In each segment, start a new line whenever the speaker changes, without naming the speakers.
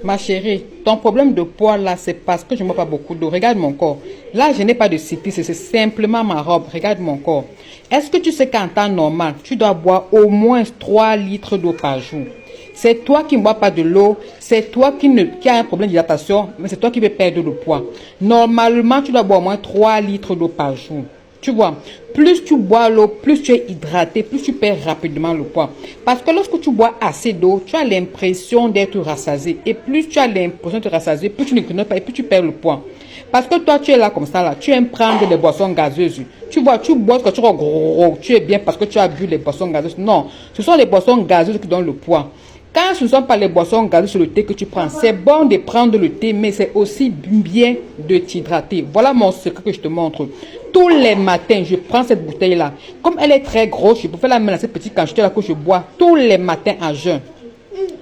Ma chérie, ton problème de poids là, c'est parce que je ne bois pas beaucoup d'eau. Regarde mon corps. Là, je n'ai pas de cyclisme, c'est simplement ma robe. Regarde mon corps. Est-ce que tu sais qu'en temps normal, tu dois boire au moins 3 litres d'eau par jour? C'est toi qui ne bois pas de l'eau, c'est toi qui a un problème d'hydratation, mais c'est toi qui veux perdre le poids. Normalement, tu dois boire au moins 3 litres d'eau par jour. Tu vois, plus tu bois l'eau, plus tu es hydraté, plus tu perds rapidement le poids. Parce que lorsque tu bois assez d'eau, tu as l'impression d'être rassasié. Et plus tu as l'impression d'être rassasié, plus tu ne grignotes pas et plus tu perds le poids. Parce que toi, tu es là comme ça, là. Tu aimes prendre des boissons gazeuses. Tu bois quand tu es gros, tu es bien parce que tu as bu les boissons gazeuses. Non, ce sont les boissons gazeuses qui donnent le poids. Quand ce ne sont pas les boissons gazeuses sur le thé que tu prends, c'est bon de prendre le thé, mais c'est aussi bien de t'hydrater. Voilà mon secret que je te montre. Tous les matins, je prends cette bouteille-là. Comme elle est très grosse, je peux faire la mettre dans cette petite quantité-là que je bois tous les matins à jeun.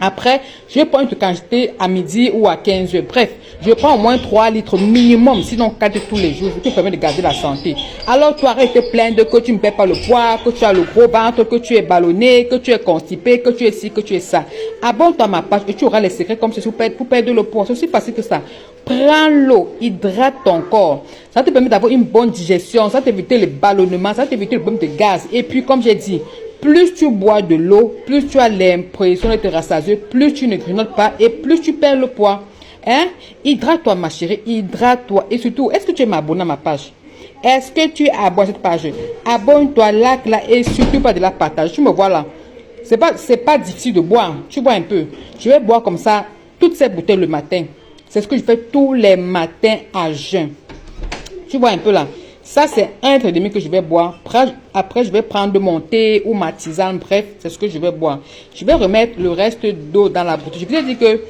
Après, je prends une quantité à midi ou à 15 heures. Bref, je prends au moins 3 litres minimum, sinon 4 tous les jours, ce qui permet de garder la santé. Alors, tu arrêtes de te plaindre que tu ne perds pas le poids, que tu as le gros ventre, que tu es ballonné, que tu es constipé, que tu es ci, que tu es ça. Abonne-toi à ma page et tu auras les secrets comme ceci pour perdre le poids. C'est aussi facile que ça. Prends l'eau, hydrate ton corps. Ça te permet d'avoir une bonne digestion, ça t'évite les ballonnements, ça t'évite le problème de gaz. Et puis, comme j'ai dit, plus tu bois de l'eau, plus tu as l'impression d'être rassasié, plus tu ne grignotes pas et plus tu perds le poids. Hein? Hydrate-toi, ma chérie, hydrate-toi. Et surtout, est-ce que tu es abonné à ma page? Est-ce que tu es abonné à cette page? Abonne-toi, like là et surtout pas de la partage. Tu me vois là. C'est pas difficile de boire. Tu bois un peu. Je vais boire comme ça toutes ces bouteilles le matin. C'est ce que je fais tous les matins à jeun. Tu vois un peu là. Ça, c'est 1,5 litre que je vais boire. Après, je vais prendre mon thé ou ma tisane. Bref, c'est ce que je vais boire. Je vais remettre le reste d'eau dans la bouteille. Je vous ai dit que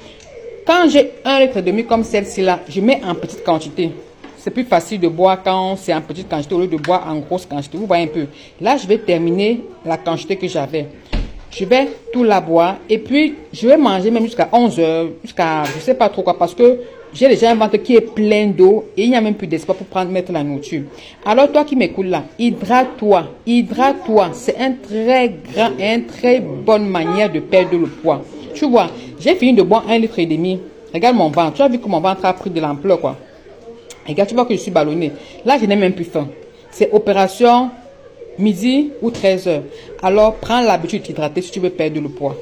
quand j'ai 1,5 litre comme celle-ci là, je mets en petite quantité. C'est plus facile de boire quand c'est en petite quantité au lieu de boire en grosse quantité. Vous voyez un peu. Là, je vais terminer la quantité que j'avais. Je vais tout la boire et puis je vais manger même jusqu'à 11 heures, jusqu'à je sais pas trop quoi, parce que j'ai déjà un ventre qui est plein d'eau et il n'y a même plus d'espoir pour mettre la nourriture. Alors toi qui m'écoutes là, hydrate-toi, hydrate-toi. C'est une très bonne manière de perdre le poids. Tu vois, j'ai fini de boire 1,5 litre. Regarde mon ventre, tu as vu que mon ventre a pris de l'ampleur quoi. Regarde, tu vois que je suis ballonnée. Là, je n'ai même plus faim. C'est opération midi ou 13 heures. Alors, prends l'habitude de t'hydrater si tu veux perdre le poids.